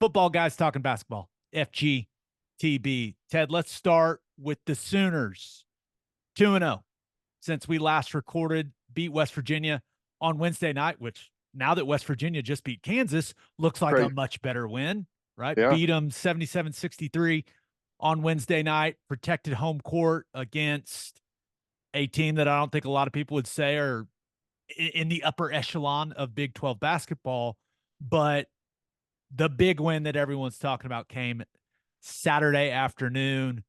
Football Guys Talking Basketball, FGTB. Ted, let's start with the Sooners. 2-0 since we last recorded, beat West Virginia on Wednesday night, which now that West Virginia just beat Kansas, looks like a Great. much better win, right? Yeah. Beat them 77-63 on Wednesday night, protected home court against a team that I don't think a lot of people would say are in the upper echelon of Big 12 basketball. But the big win that everyone's talking about came Saturday afternoon.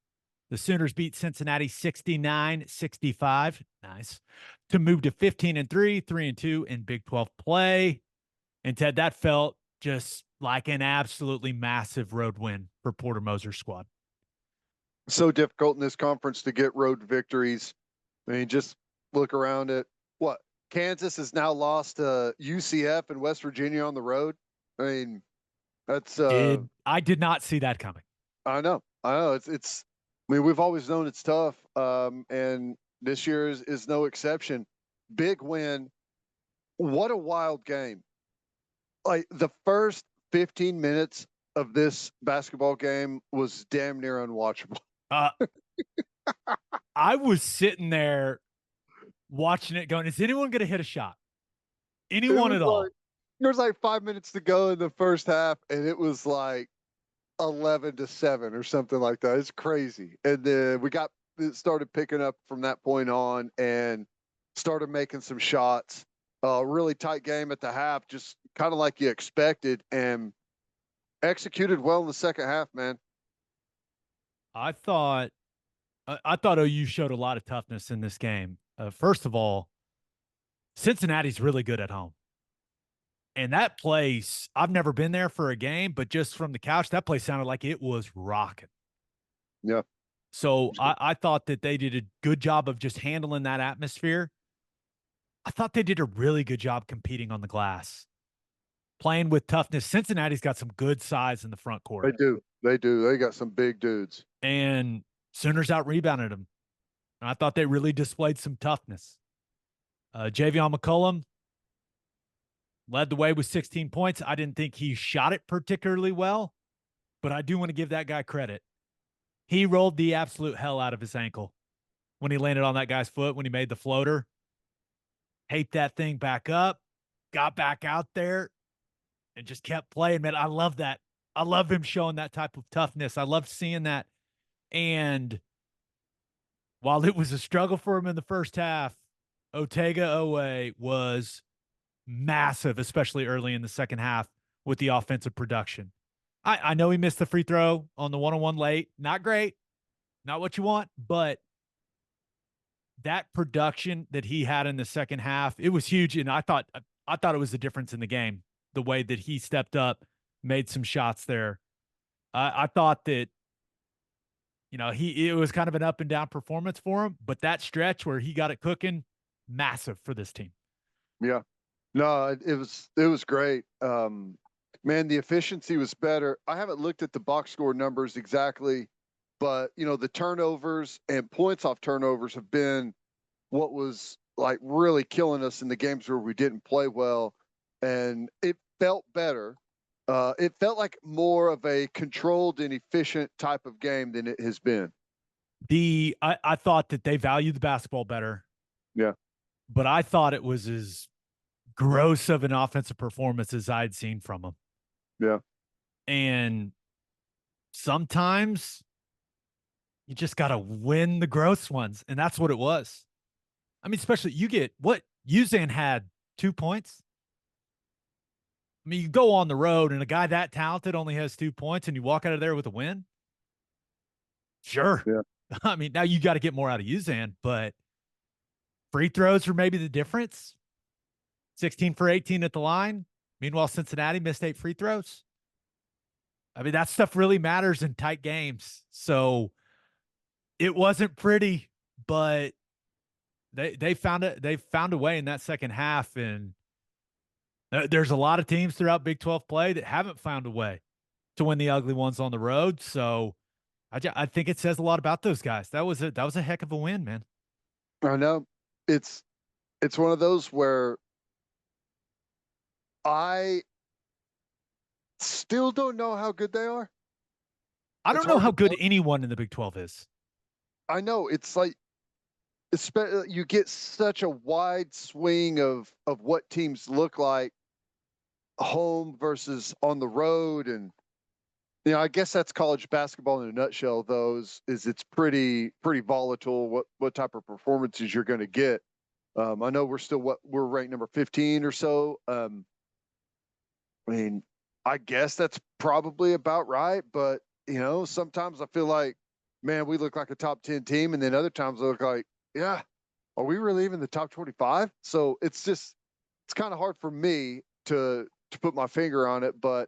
The Sooners beat Cincinnati 69-65. Nice. To move to 15-3, 3-2 in Big 12 play. And Ted, that felt just like an absolutely massive road win for Porter Moser's squad. So difficult in this conference to get road victories. I mean, just look around at what Kansas has now lost to UCF and West Virginia on the road. I mean, that's I did not see that coming. I know. It's I mean, we've always known it's tough. And this year is no exception. Big win. What a wild game. Like the first 15 minutes of this basketball game was damn near unwatchable. I was sitting there watching it going, is anyone going to hit a shot? Anyone at all? There was like 5 minutes to go in the first half, and it was like 11-7 or something like that. It's crazy. And then it started picking up from that point on and started making some shots. Really tight game at the half, just kind of like you expected, and executed well in the second half, man. I thought OU showed a lot of toughness in this game. First of all, Cincinnati's really good at home. And that place, I've never been there for a game, but just from the couch, that place sounded like it was rocking. Yeah. So I thought that they did a good job of just handling that atmosphere. I thought they did a really good job competing on the glass, playing with toughness. Cincinnati's got some good size in the front court. They do. They got some big dudes. And Sooners out-rebounded them. And I thought they really displayed some toughness. Javion McCollum led the way with 16 points. I didn't think he shot it particularly well, but I do want to give that guy credit. He rolled the absolute hell out of his ankle when he landed on that guy's foot, when he made the floater. Taped that thing back up, got back out there, and just kept playing, man. I love that. I love him showing that type of toughness. I love seeing that. And while it was a struggle for him in the first half, Otega Owe was massive, especially early in the second half with the offensive production. I know he missed the free throw on the one-on-one late. Not great. Not what you want, but that production that he had in the second half, it was huge. And I thought it was the difference in the game, the way that he stepped up, made some shots there. I thought that, it was kind of an up and down performance for him, but that stretch where he got it cooking, massive for this team. Yeah. No, it was great. Man, the efficiency was better. I haven't looked at the box score numbers exactly, but the turnovers and points off turnovers have been what was like really killing us in the games where we didn't play well, and it felt better. It felt like more of a controlled and efficient type of game than it has been. I thought that they valued the basketball better. Yeah. But I thought it was as gross of an offensive performance as I'd seen from them. Yeah. And sometimes you just got to win the gross ones. And that's what it was. I mean, especially you get what Uzan had 2 points. I mean, you go on the road and a guy that talented only has 2 points and you walk out of there with a win. Sure. Yeah. I mean, now you got to get more out of Uzan, but free throws are maybe the difference. 16 for 18 at the line. Meanwhile, Cincinnati missed 8 free throws. I mean, that stuff really matters in tight games. So it wasn't pretty, but they found it. They found a way in that second half. And there's a lot of teams throughout Big 12 play that haven't found a way to win the ugly ones on the road. So I think it says a lot about those guys. That was a heck of a win, man. I know. It's one of those where still don't know how good they are. I It's don't know hard how to good tell. anyone in the Big 12 is. I know it's like you get such a wide swing of what teams look like home versus on the road, and I guess that's college basketball in a nutshell. Though is it's pretty volatile. What type of performances you're going to get. I know we're ranked number 15 or so. I mean, I guess that's probably about right, but sometimes I feel like, man, we look like a top 10 team, and then other times I look like, yeah, are we really even the top 25? So it's kind of hard for me to put my finger on it, but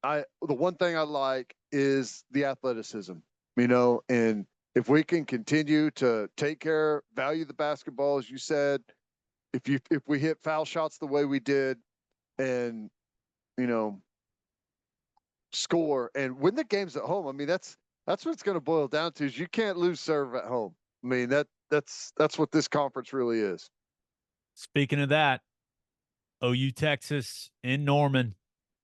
the one thing I like is the athleticism, and if we can continue to take care, value the basketball, as you said, if we hit foul shots the way we did, and you know score and win the games at home. I mean, that's what it's going to boil down to, is you can't lose serve at home. I mean, that's what this conference really is. Speaking of that, OU Texas in Norman,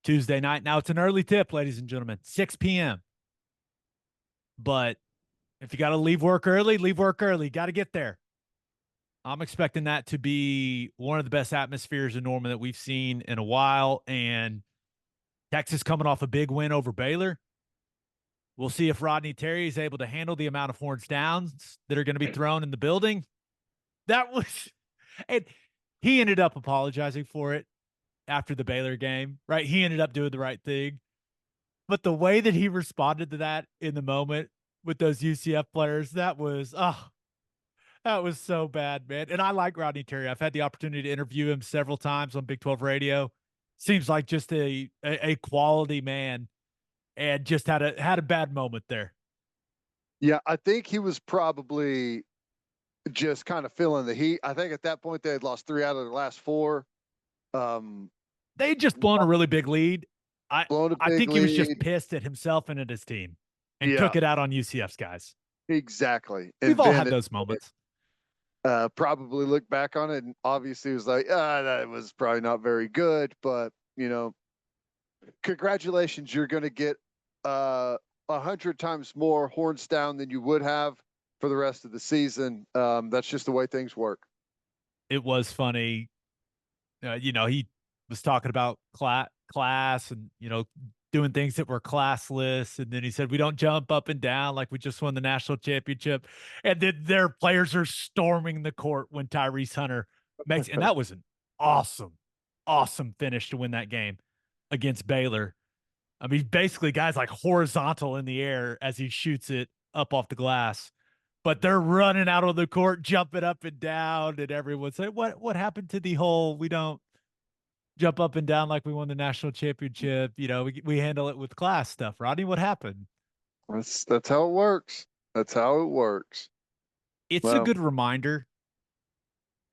Tuesday night. Now it's an early tip, ladies and gentlemen, 6 p.m. But if you got to leave work early, leave work early. Got to get there. I'm expecting that to be one of the best atmospheres in Norman that we've seen in a while. And Texas coming off a big win over Baylor. We'll see if Rodney Terry is able to handle the amount of horns downs that are going to be thrown in the building. That was, and he ended up apologizing for it after the Baylor game, right? He ended up doing the right thing. But the way that he responded to that in the moment with those UCF players, that was so bad, man. And I like Rodney Terry. I've had the opportunity to interview him several times on Big 12 radio. Seems like just a quality man, and just had a bad moment there. Yeah, I think he was probably just kind of feeling the heat. I think at that point they had lost 3 out of their last 4. They had just blown a really big lead. I Blown a I big think he was just lead. pissed at himself and at his team, and Yeah, took it out on UCF's guys. exactly. We've And all then had those moments. probably looked back on it and obviously was like, that was probably not very good, but congratulations, you're going to get 100 times more horns down than you would have for the rest of the season. That's just the way things work. It was funny. He was talking about class and, doing things that were classless. And then he said, we don't jump up and down like we just won the national championship. And then their players are storming the court when Tyrese Hunter makes, and that was an awesome, awesome finish to win that game against Baylor. I mean, basically, guys like horizontal in the air as he shoots it up off the glass, but they're running out on the court, jumping up and down, and everyone's like, "What happened to the whole? We don't jump up and down like we won the national championship. We handle it with class stuff." Rodney, what happened? That's how it works. That's how it works. It's a Well, good reminder.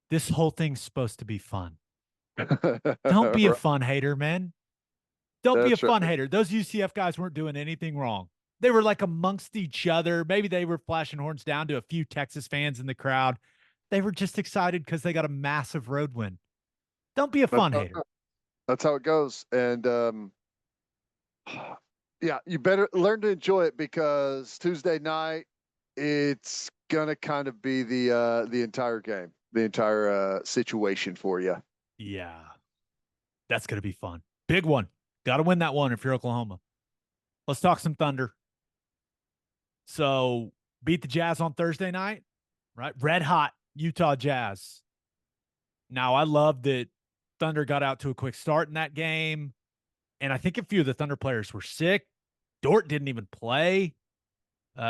This whole thing's supposed to be fun. Don't be a fun hater, man. Don't be a that's right. fun hater. Those UCF guys weren't doing anything wrong. They were like amongst each other. Maybe they were flashing horns down to a few Texas fans in the crowd. They were just excited because they got a massive road win. Don't be a That's fun how, hater. that's how it goes. And yeah, you better learn to enjoy it, because Tuesday night it's gonna kind of be the entire game, the entire situation for you. Yeah, that's going to be fun. Big one. Got to win that one if you're Oklahoma. Let's talk some Thunder. So beat the Jazz on Thursday night, right? Red hot Utah Jazz. Now, I love that Thunder got out to a quick start in that game. And I think a few of the Thunder players were sick. Dort didn't even play.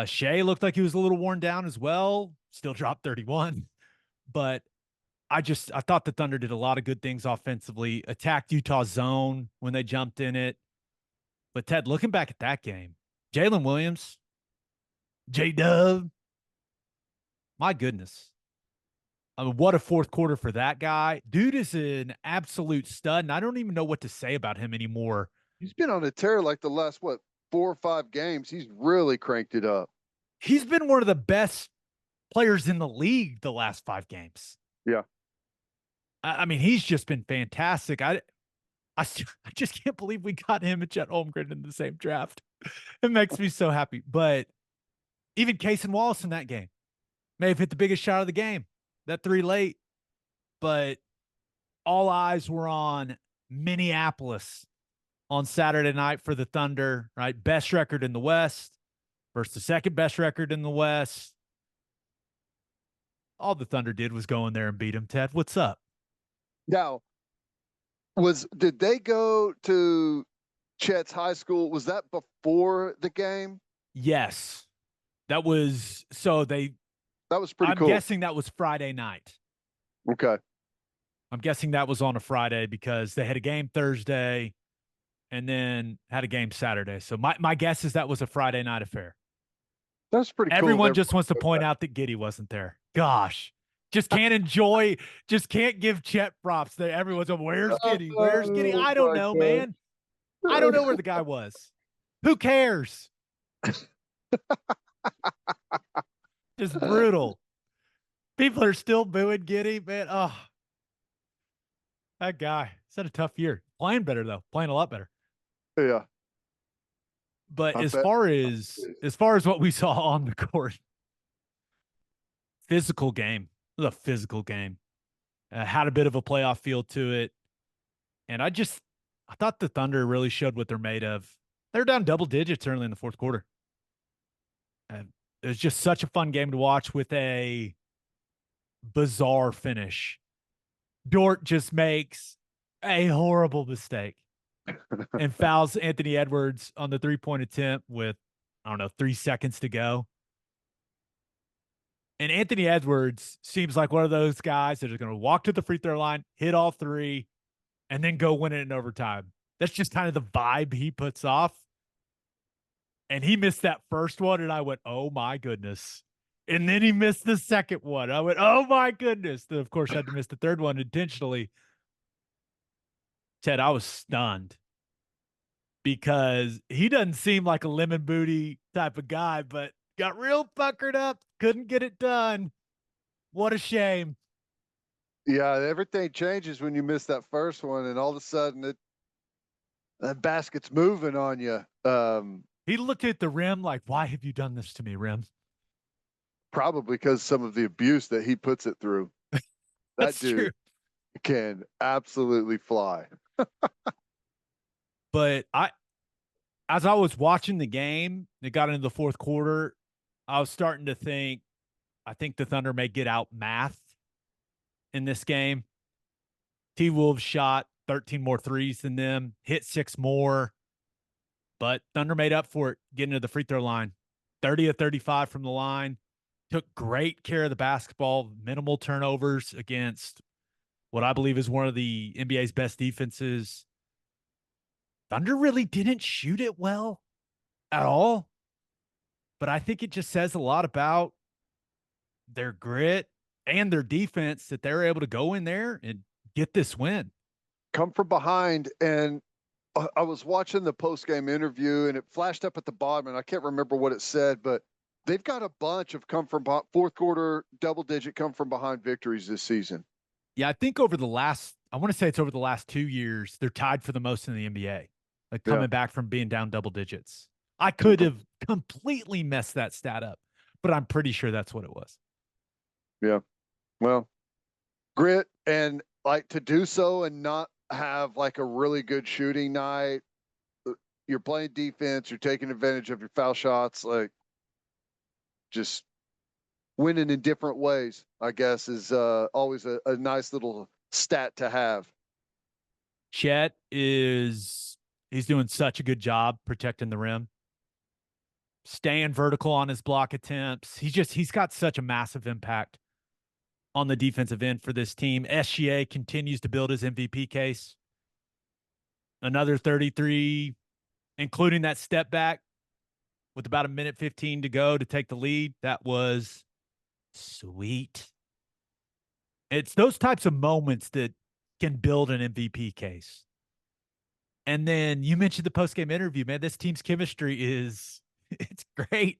Shea looked like he was a little worn down as well. Still dropped 31. But I thought the Thunder did a lot of good things offensively, attacked Utah's zone when they jumped in it. But Ted, looking back at that game, Jalen Williams, J-Dub, my goodness. I mean, what a fourth quarter for that guy. Dude is an absolute stud, and I don't even know what to say about him anymore. He's been on a tear like the last 4 or 5 games. He's really cranked it up. He's been one of the best players in the league the last 5 games. Yeah. I mean, he's just been fantastic. I just can't believe we got him and Chet Holmgren in the same draft. It makes me so happy. But even Case and Wallace in that game may have hit the biggest shot of the game, that three late. But all eyes were on Minneapolis on Saturday night for the Thunder, right? Best record in the West versus the second best record in the West. All the Thunder did was go in there and beat him. Ted, what's up? Now, did they go to Chet's high school? Was that before the game? Yes. That was pretty cool. I'm guessing that was Friday night. Okay. I'm guessing that was on a Friday because they had a game Thursday and then had a game Saturday. So my guess is that was a Friday night affair. That's pretty cool. Everyone just wants to point out that Giddey wasn't there. Gosh. Just can't give Chet props there. Everyone's like, where's Giddey? Where's Giddey? I don't know, man. I don't know where the guy was. Who cares? Just brutal. People are still booing Giddey, man. Oh, that guy. He's had a tough year. Playing better though. Playing a lot better. Yeah. But as far as what we saw on the court, physical game. It was a physical game. Had a bit of a playoff feel to it. And I thought the Thunder really showed what they're made of. They're down double digits early in the fourth quarter. And it was just such a fun game to watch with a bizarre finish. Dort just makes a horrible mistake and fouls Anthony Edwards on the three-point attempt with, 3 seconds to go. And Anthony Edwards seems like one of those guys that are going to walk to the free throw line, hit all three, and then go win it in overtime. That's just kind of the vibe he puts off. And he missed that first one, and I went, oh, my goodness. And then he missed the second one. I went, oh, my goodness. Then, of course, I had to miss the third one intentionally. Ted, I was stunned because he doesn't seem like a lemon booty type of guy, but got real puckered up, couldn't get it done. What a shame. Yeah, everything changes when you miss that first one, and all of a sudden that basket's moving on you. He looked at the rim like, why have you done this to me, rim? Probably because some of the abuse that he puts it through. That dude true. Can absolutely fly. But as I was watching the game, it got into the fourth quarter, I was starting to think, I think the Thunder may get out math in this game. T-Wolves shot 13 more threes than them, hit 6 more, but Thunder made up for it getting to the free throw line. 30 of 35 from the line, took great care of the basketball, minimal turnovers against what I believe is one of the NBA's best defenses. Thunder really didn't shoot it well at all. But I think it just says a lot about their grit and their defense that they're able to go in there and get this win. Come from behind. And I was watching the post-game interview, and it flashed up at the bottom, and I can't remember what it said, but they've got a bunch of fourth quarter double-digit come from behind victories this season. Yeah, I think over the last 2 years, they're tied for the most in the NBA. Like coming back from being down double digits. I could have completely messed that stat up, but I'm pretty sure that's what it was. Yeah. Well, grit, and like to do so and not have like a really good shooting night. You're playing defense, you're taking advantage of your foul shots, like just winning in different ways, I guess, is always a nice little stat to have. Chet he's doing such a good job protecting the rim, staying vertical on his block attempts. He's got such a massive impact on the defensive end for this team. SGA continues to build his MVP case. Another 33, including that step back with about 1:15 to go to take the lead. That was sweet. It's those types of moments that can build an MVP case. And then you mentioned the post-game interview, man. This team's chemistry it's great.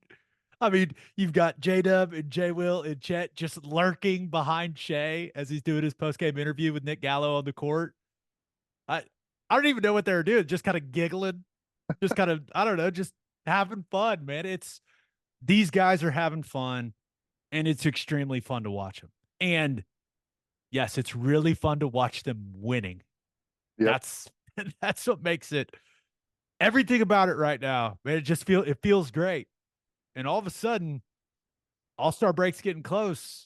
I mean, you've got J-Dub and J-Will and Chet just lurking behind Shea as he's doing his post-game interview with Nick Gallo on the court. I I don't even know what they were doing. Just kind of giggling, just kind of, I don't know, just having fun, man. These guys are having fun, and it's extremely fun to watch them. And yes, it's really fun to watch them winning. Yep. That's what makes it, everything about it right now, man. It feels great. And all of a sudden, All-Star break's getting close.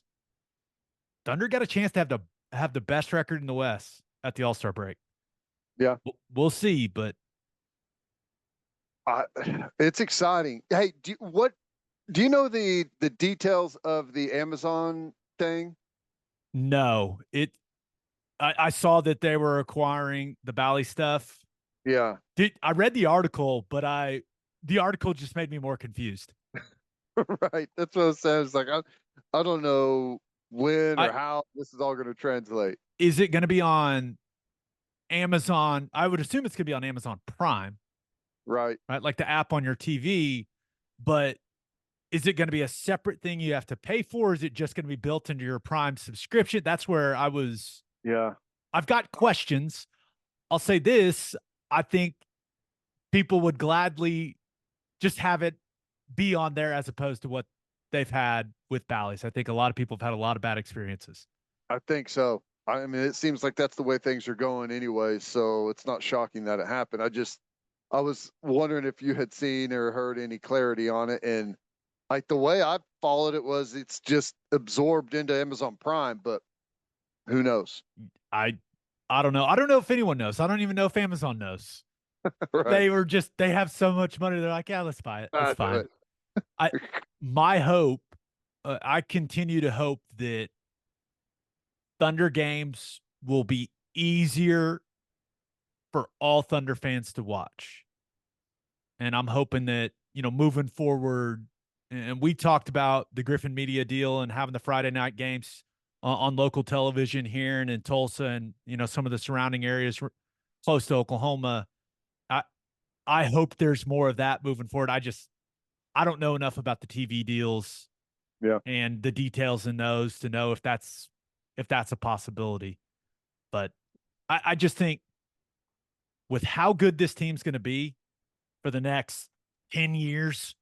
Thunder got a chance to have the best record in the West at the All-Star break. Yeah. We'll see, but it's exciting. Hey, do you know the details of the Amazon thing? no, I saw that they were acquiring the Bally stuff. Yeah. I read the article, but the article just made me more confused. Right. That's what I said. It's like I don't know when or I how this is all going to translate. Is it going to be on Amazon? I would assume it's going to be on Amazon Prime, Right. right? Like the app on your TV, but is it going to be a separate thing you have to pay for? Is it just going to be built into your Prime subscription? That's where Yeah. I've got questions. I'll say this. I think people would gladly just have it be on there as opposed to what they've had with Bally's. I think a lot of people have had a lot of bad experiences. I think so. I mean, it seems like that's the way things are going anyway, so it's not shocking that it happened. I was wondering if you had seen or heard any clarity on it, and like the way I followed it was it's just absorbed into Amazon Prime, but who knows? I I don't know. I don't know if anyone knows. I don't even know if Amazon knows. Right. They have so much money. They're like, yeah, let's buy it. It's I do fine. it. I my hope, I continue to hope that Thunder games will be easier for all Thunder fans to watch. And I'm hoping that, moving forward, and we talked about the Griffin Media deal and having the Friday night games on local television here and in Tulsa and, some of the surrounding areas close to Oklahoma. I, I hope there's more of that moving forward. I don't know enough about the TV deals Yeah. and the details in those to know if that's a possibility. But I just think with how good this team's going to be for the next 10 years,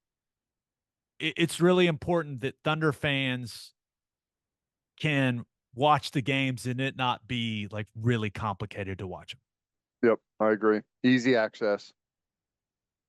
it's really important that Thunder fans can watch the games and it not be like really complicated to watch them. Yep. I agree. Easy access.